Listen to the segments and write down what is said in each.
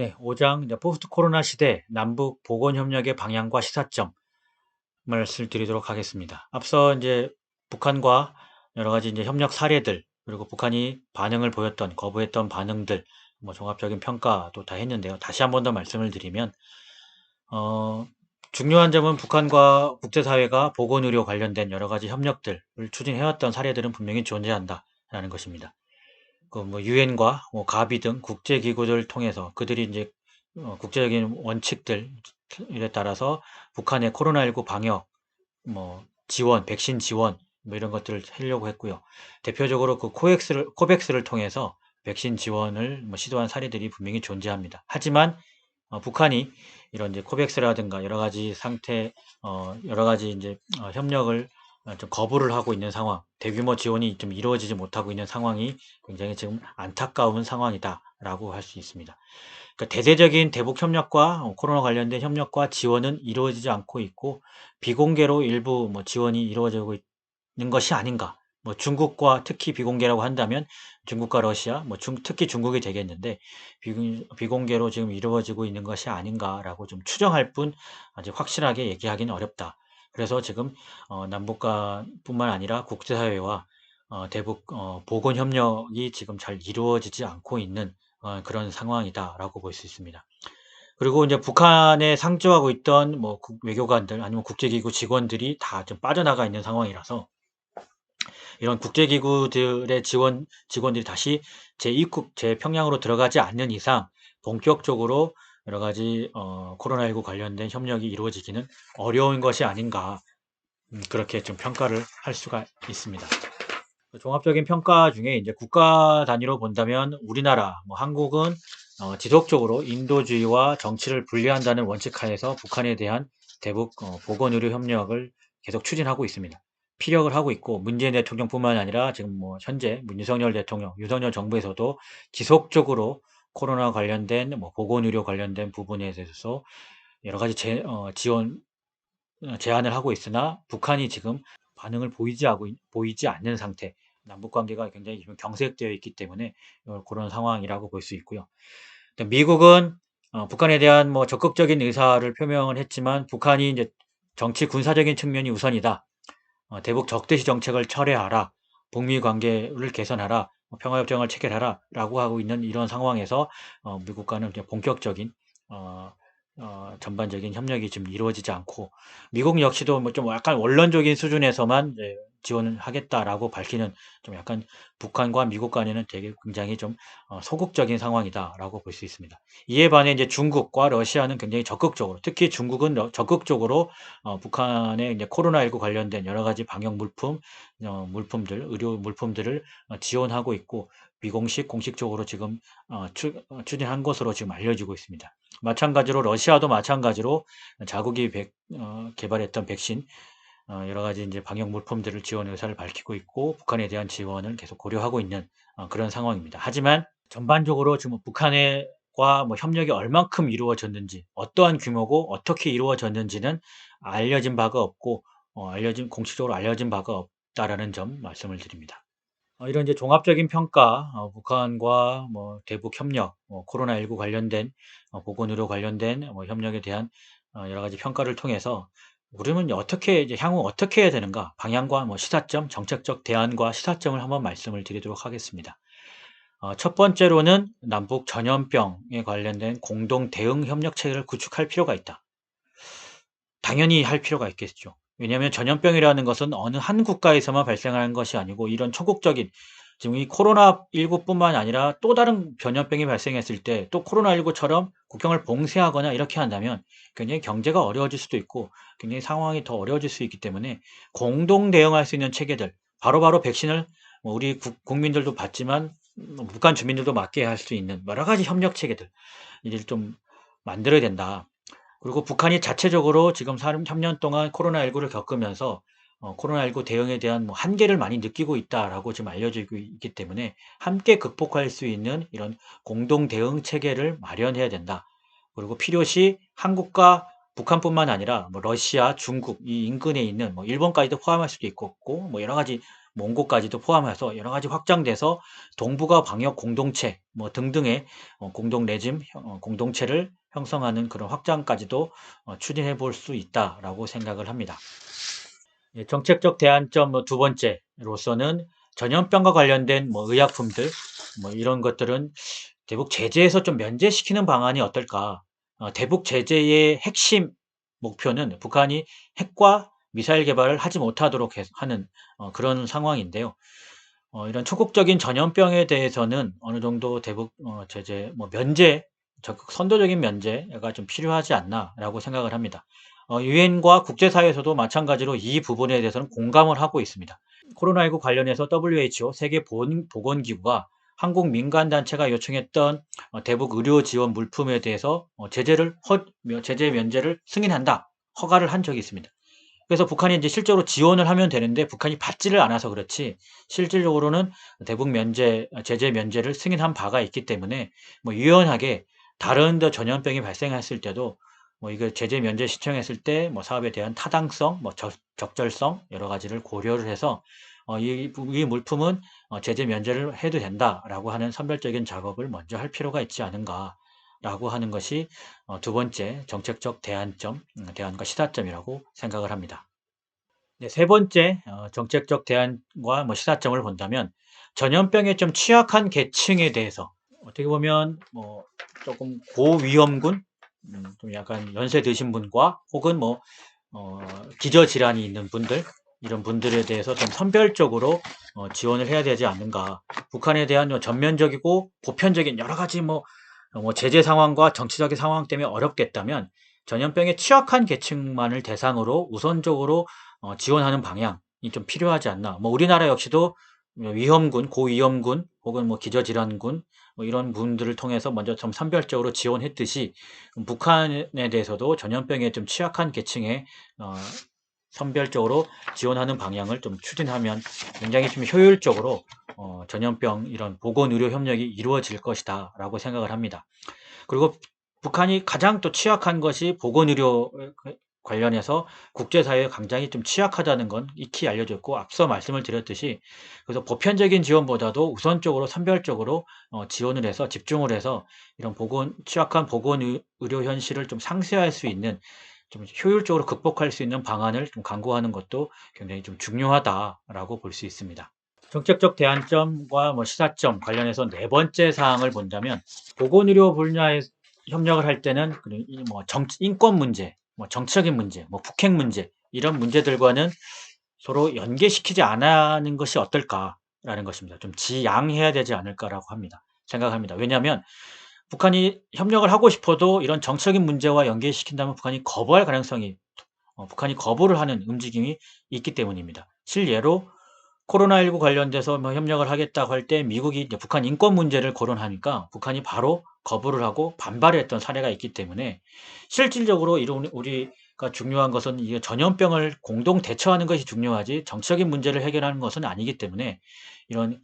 네, 5장 포스트 코로나 시대 남북 보건 협력의 방향과 시사점 말씀드리도록 하겠습니다. 앞서 이제 북한과 여러 가지 이제 협력 사례들, 그리고 북한이 반응을 보였던, 거부했던 반응들, 뭐 종합적인 평가도 다 했는데요. 다시 한 번 더 말씀을 드리면, 어, 중요한 점은 북한과 국제사회가 보건의료 관련된 여러 가지 협력들을 추진해왔던 사례들은 분명히 존재한다라는 것입니다. 그 뭐 유엔과 뭐 가비 등 국제기구들을 통해서 그들이 이제 국제적인 원칙들에 따라서 북한의 코로나19 방역, 뭐 지원, 백신 지원 뭐 이런 것들을 하려고 했고요. 대표적으로 그 코백스를 통해서 백신 지원을 뭐 시도한 사례들이 분명히 존재합니다. 하지만 북한이 이런 이제 코백스라든가 여러 가지 상태, 여러 가지 이제 협력을 좀 거부를 하고 있는 상황, 대규모 지원이 좀 이루어지지 못하고 있는 상황이 굉장히 지금 안타까운 상황이다라고 할 수 있습니다. 그러니까 대대적인 대북 협력과 코로나 관련된 협력과 지원은 이루어지지 않고 있고, 비공개로 일부 뭐 지원이 이루어지고 있는 것이 아닌가. 뭐 중국과 특히 비공개라고 한다면 중국과 러시아, 뭐 특히 중국이 되겠는데, 비공개로 지금 이루어지고 있는 것이 아닌가라고 좀 추정할 뿐 아직 확실하게 얘기하기는 어렵다. 그래서 지금 남북 간뿐만 아니라 국제사회와 대북 보건 협력이 지금 잘 이루어지지 않고 있는 그런 상황이다라고 볼 수 있습니다. 그리고 이제 북한에 상주하고 있던 뭐 외교관들 아니면 국제기구 직원들이 다 좀 빠져나가 있는 상황이라서, 이런 국제기구들의 직원들이 다시 재입국, 재평양으로 들어가지 않는 이상 본격적으로 여러 가지 코로나19 관련된 협력이 이루어지기는 어려운 것이 아닌가, 그렇게 좀 평가를 할 수가 있습니다. 종합적인 평가 중에 이제 국가 단위로 본다면 우리나라, 뭐 한국은 지속적으로 인도주의와 정치를 분리한다는 원칙 하에서 북한에 대한 대북 보건의료 협력을 계속 추진하고 있습니다. 피력을 하고 있고, 문재인 대통령뿐만 아니라 지금 뭐 현재 윤석열 대통령, 윤석열 정부에서도 지속적으로 코로나 관련된 뭐 보건의료 관련된 부분에 대해서 여러 가지 지원 제안을 하고 있으나, 북한이 지금 반응을 보이지 않는 상태, 남북 관계가 굉장히 지금 경색되어 있기 때문에 그런 상황이라고 볼 수 있고요. 미국은 북한에 대한 뭐 적극적인 의사를 표명을 했지만, 북한이 이제 정치 군사적인 측면이 우선이다. 대북 적대시 정책을 철회하라. 북미 관계를 개선하라. 평화협정을 체결하라. 라고 하고 있는 이런 상황에서 미국과는 이제 본격적인 어, 전반적인 협력이 지금 이루어지지 않고, 미국 역시도 뭐 좀 약간 원론적인 수준에서만 이제 지원을 하겠다라고 밝히는, 좀 약간 북한과 미국 간에는 되게 굉장히 좀 소극적인 상황이다라고 볼 수 있습니다. 이에 반해 이제 중국과 러시아는 굉장히 적극적으로, 특히 중국은 적극적으로 북한의 이제 코로나19 관련된 여러 가지 방역 물품들, 의료 물품들을 지원하고 있고, 비공식, 공식적으로 지금 추진한 것으로 지금 알려지고 있습니다. 마찬가지로 러시아도 마찬가지로 자국이 개발했던 백신, 여러 가지 이제 방역 물품들을 지원 의사를 밝히고 있고, 북한에 대한 지원을 계속 고려하고 있는 그런 상황입니다. 하지만 전반적으로 지금 북한과 뭐 협력이 얼만큼 이루어졌는지, 어떠한 규모고 어떻게 이루어졌는지는 알려진 바가 없고, 공식적으로 알려진 바가 없다라는 점 말씀을 드립니다. 이런 이제 종합적인 평가, 북한과 뭐 대북 협력, 코로나19 관련된 보건의료 관련된 뭐 협력에 대한 여러 가지 평가를 통해서, 우리는 어떻게 이제 향후 어떻게 해야 되는가, 방향과 뭐 시사점, 정책적 대안과 시사점을 한번 말씀을 드리도록 하겠습니다. 첫 번째로는 남북 전염병에 관련된 공동 대응 협력 체계를 구축할 필요가 있다. 당연히 할 필요가 있겠죠. 왜냐하면 전염병이라는 것은 어느 한 국가에서만 발생하는 것이 아니고, 이런 초국적인, 지금 이 코로나19뿐만 아니라 또 다른 전염병이 발생했을 때 또 코로나19처럼 국경을 봉쇄하거나 이렇게 한다면 굉장히 경제가 어려워질 수도 있고, 굉장히 상황이 더 어려워질 수 있기 때문에 공동 대응할 수 있는 체계들, 바로바로 백신을 뭐 우리 국민들도 받지만 북한 주민들도 맞게 할 수 있는 여러 가지 협력 체계들, 이를 좀 만들어야 된다. 그리고 북한이 자체적으로 지금 3년 동안 코로나19를 겪으면서 코로나19 대응에 대한 뭐 한계를 많이 느끼고 있다라고 지금 알려지고 있기 때문에, 함께 극복할 수 있는 이런 공동 대응 체계를 마련해야 된다. 그리고 필요시 한국과 북한뿐만 아니라 뭐 러시아, 중국 이 인근에 있는 뭐 일본까지도 포함할 수도 있고, 뭐 여러 가지 몽고까지도 포함해서 여러 가지 확장돼서 동북아 방역 공동체 뭐 등등의 공동 레짐 공동체를 형성하는 그런 확장까지도 추진해 볼 수 있다라고 생각을 합니다. 예, 정책적 대안점 두 번째로서는 전염병과 관련된 뭐 의약품들 뭐 이런 것들은 대북 제재에서 좀 면제시키는 방안이 어떨까? 대북 제재의 핵심 목표는 북한이 핵과 미사일 개발을 하지 못하도록 하는 그런 상황인데요. 이런 초국적인 전염병에 대해서는 어느 정도 대북 제재 뭐 면제 적극 선도적인 면제가 좀 필요하지 않나라고 생각을 합니다. 유엔과 국제사회에서도 마찬가지로 이 부분에 대해서는 공감을 하고 있습니다. 코로나19 관련해서 WHO 세계 보건기구가 한국 민간단체가 요청했던 대북 의료 지원 물품에 대해서 제재 면제를 승인한다, 허가를 한 적이 있습니다. 그래서 북한이 이제 실제로 지원을 하면 되는데 북한이 받지를 않아서 그렇지 실질적으로는 대북 제재 면제를 승인한 바가 있기 때문에 뭐 유연하게 다른 데 전염병이 발생했을 때도 뭐 이거 제재 면제 신청했을 때 뭐 사업에 대한 타당성, 뭐 적절성 여러 가지를 고려를 해서 이 물품은 제재 면제를 해도 된다라고 하는 선별적인 작업을 먼저 할 필요가 있지 않은가라고 하는 것이 두 번째 정책적 대안과 시사점이라고 생각을 합니다. 네, 세 번째 정책적 대안과 뭐 시사점을 본다면 전염병에 좀 취약한 계층에 대해서 어떻게 보면 뭐 조금 고위험군, 좀 약간 연세 드신 분과 혹은 뭐 기저질환이 있는 분들 이런 분들에 대해서 좀 선별적으로 지원을 해야 되지 않는가. 북한에 대한 전면적이고 보편적인 여러 가지 뭐 제재 상황과 정치적인 상황 때문에 어렵겠다면 전염병에 취약한 계층만을 대상으로 우선적으로 지원하는 방향이 좀 필요하지 않나. 뭐 우리나라 역시도 위험군, 고위험군 혹은 뭐 기저질환군 뭐 이런 분들을 통해서 먼저 좀 선별적으로 지원했듯이 북한에 대해서도 전염병에 좀 취약한 계층에 선별적으로 지원하는 방향을 좀 추진하면 굉장히 좀 효율적으로 전염병 이런 보건의료 협력이 이루어질 것이다라고 생각을 합니다. 그리고 북한이 가장 또 취약한 것이 보건의료 관련해서 국제사회에 굉장히 좀 취약하다는 건 익히 알려져 있고 앞서 말씀을 드렸듯이 그래서 보편적인 지원보다도 우선적으로 선별적으로 지원을 해서 집중을 해서 이런 취약한 보건의료 현실을 좀 상쇄할 수 있는 좀 효율적으로 극복할 수 있는 방안을 좀 강구하는 것도 굉장히 좀 중요하다라고 볼 수 있습니다. 정책적 대안점과 뭐 시사점 관련해서 네 번째 사항을 본다면 보건의료 분야에 협력을 할 때는 뭐 인권 문제, 뭐 정치적인 문제, 뭐 북핵 문제 이런 문제들과는 서로 연계시키지 않는 것이 어떨까라는 것입니다. 좀 지양해야 되지 않을까라고 생각합니다. 왜냐하면 북한이 협력을 하고 싶어도 이런 정치적인 문제와 연계시킨다면 북한이 거부를 하는 움직임이 있기 때문입니다. 실예로 코로나19 관련돼서 뭐 협력을 하겠다고 할 때 미국이 이제 북한 인권 문제를 거론하니까 북한이 바로 거부를 하고 반발했던 사례가 있기 때문에 실질적으로 이런 우리가 중요한 것은 이게 전염병을 공동 대처하는 것이 중요하지 정치적인 문제를 해결하는 것은 아니기 때문에 이런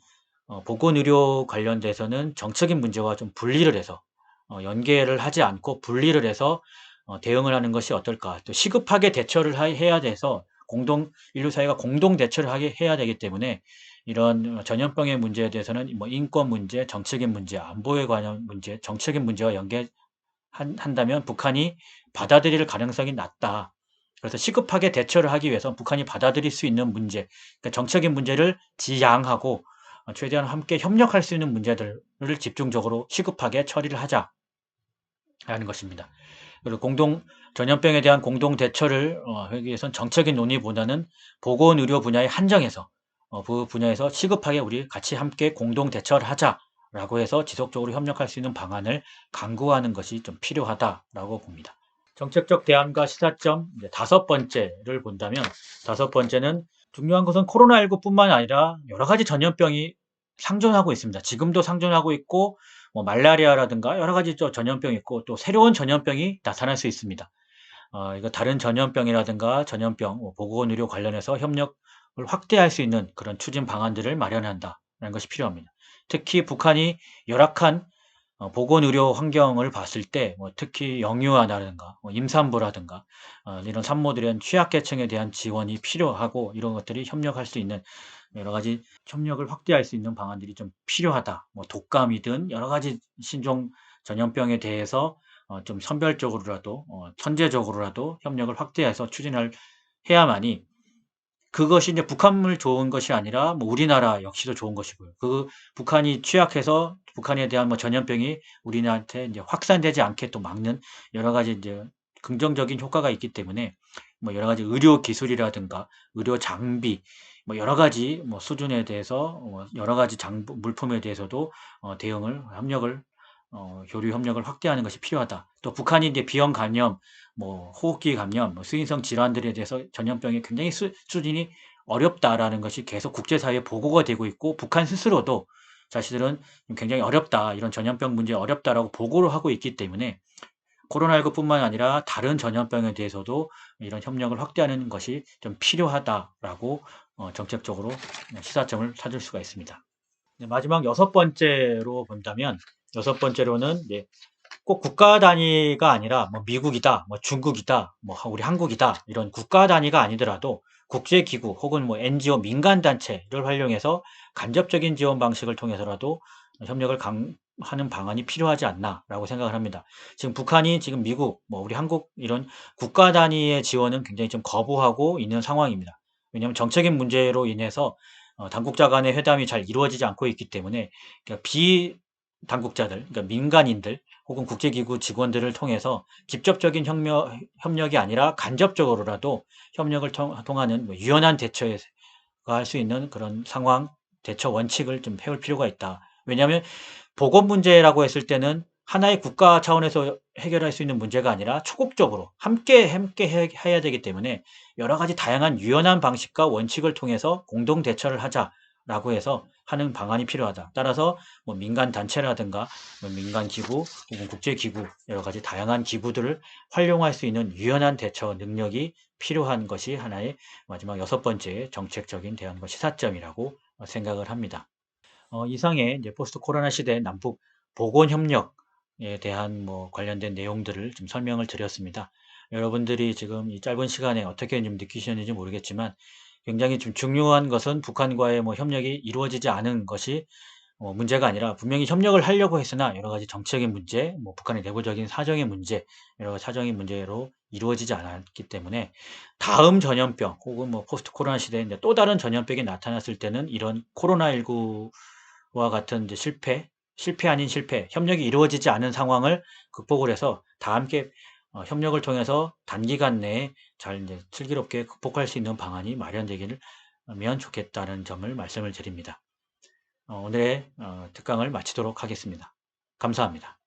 보건의료 관련돼서는 정책인 문제와 좀 분리를 해서 연계를 하지 않고 분리를 해서 대응을 하는 것이 어떨까. 또 시급하게 대처를 해야 돼서 인류 사회가 공동 대처를 해야 되기 때문에 이런 전염병의 문제에 대해서는 뭐 인권 문제, 정책인 문제, 안보에 관한 문제, 정책인 문제와 한다면 북한이 받아들일 가능성이 낮다. 그래서 시급하게 대처를 하기 위해서 북한이 받아들일 수 있는 문제, 그러니까 정책인 문제를 지양하고 최대한 함께 협력할 수 있는 문제들을 집중적으로 시급하게 처리를 하자라는 것입니다. 그리고 전염병에 대한 공동 대처를 하기 위해서는 정책인 논의보다는 보건의료 분야에 한정해서 그 분야에서 시급하게 우리 같이 함께 공동 대처를 하자라고 해서 지속적으로 협력할 수 있는 방안을 강구하는 것이 좀 필요하다라고 봅니다. 정책적 대안과 시사점 다섯 번째를 본다면 다섯 번째는 중요한 것은 코로나19뿐만 아니라 여러 가지 전염병이 상존하고 있습니다. 지금도 상존하고 있고 뭐 말라리아라든가 여러 가지 전염병이 있고 또 새로운 전염병이 나타날 수 있습니다. 이거 다른 전염병이라든가 보건의료 관련해서 협력을 확대할 수 있는 그런 추진 방안들을 마련한다는 것이 필요합니다. 특히 북한이 열악한 보건의료 환경을 봤을 때 뭐 특히 영유아라든가 뭐 임산부라든가 이런 산모들의 취약계층에 대한 지원이 필요하고 이런 것들이 협력할 수 있는 여러 가지 협력을 확대할 수 있는 방안들이 좀 필요하다. 뭐 독감이든 여러 가지 신종 전염병에 대해서 좀 선별적으로라도 선제적으로라도 협력을 확대해서 추진을 해야만이, 그것이 이제 북한물 좋은 것이 아니라 뭐 우리나라 역시도 좋은 것이고요. 북한이 취약해서 북한에 대한 뭐 전염병이 우리나라한테 이제 확산되지 않게 또 막는 여러 가지 이제 긍정적인 효과가 있기 때문에, 뭐 여러 가지 의료 기술이라든가 의료 장비, 뭐 여러 가지 뭐 수준에 대해서 여러 가지 물품에 대해서도 대응을 협력을 교류 협력을 확대하는 것이 필요하다. 또 북한이 이제 비형 감염, 뭐 호흡기 감염, 뭐 수인성 질환들에 대해서 전염병이 굉장히 수준이 어렵다라는 것이 계속 국제사회에 보고가 되고 있고, 북한 스스로도 자신들은 굉장히 어렵다, 이런 전염병 문제 어렵다라고 보고를 하고 있기 때문에 코로나19뿐만 아니라 다른 전염병에 대해서도 이런 협력을 확대하는 것이 좀 필요하다라고 정책적으로 시사점을 찾을 수가 있습니다. 네, 마지막 여섯 번째로 본다면, 여섯 번째로는 이제 꼭 국가 단위가 아니라 뭐 미국이다, 뭐 중국이다, 뭐 우리 한국이다, 이런 국가 단위가 아니더라도 국제기구 혹은 뭐 NGO 민간 단체를 활용해서 간접적인 지원 방식을 통해서라도 협력을 하는 방안이 필요하지 않나라고 생각을 합니다. 지금 북한이 지금 미국, 뭐 우리 한국 이런 국가 단위의 지원은 굉장히 좀 거부하고 있는 상황입니다. 왜냐하면 정책인 문제로 인해서 당국자 간의 회담이 잘 이루어지지 않고 있기 때문에, 그러니까 비당국자들, 그러니까 민간인들 혹은 국제기구 직원들을 통해서 직접적인 협력이 아니라 간접적으로라도 협력을 통하는 뭐 유연한 대처가 할 수 있는 그런 상황, 대처 원칙을 좀 세울 필요가 있다. 왜냐하면 보건 문제라고 했을 때는 하나의 국가 차원에서 해결할 수 있는 문제가 아니라 초국적으로 함께 해야 되기 때문에 여러 가지 다양한 유연한 방식과 원칙을 통해서 공동 대처를 하자라고 해서 하는 방안이 필요하다. 따라서 뭐 민간 단체라든가 뭐 민간 기구 혹은 국제 기구, 여러 가지 다양한 기구들을 활용할 수 있는 유연한 대처 능력이 필요한 것이 하나의 마지막 여섯 번째 정책적인 대안과 시사점이라고 생각을 합니다. 이상의 이제 포스트 코로나 시대 남북 보건 협력에 대한 뭐 관련된 내용들을 좀 설명을 드렸습니다. 여러분들이 지금 이 짧은 시간에 어떻게 좀 느끼셨는지 모르겠지만, 굉장히 좀 중요한 것은 북한과의 뭐 협력이 이루어지지 않은 것이 문제가 아니라, 분명히 협력을 하려고 했으나 여러 가지 정치적인 문제, 뭐 북한의 내부적인 사정의 문제, 여러 가지 사정의 문제로 이루어지지 않았기 때문에, 다음 전염병 혹은 뭐 포스트 코로나 시대에 이제 또 다른 전염병이 나타났을 때는 이런 코로나19와 같은 이제 실패 아닌 실패, 협력이 이루어지지 않은 상황을 극복을 해서 다 함께 협력을 통해서 단기간 내에 잘 이제 슬기롭게 극복할 수 있는 방안이 마련되기를 면 좋겠다는 점을 말씀을 드립니다. 오늘의 특강을 마치도록 하겠습니다. 감사합니다.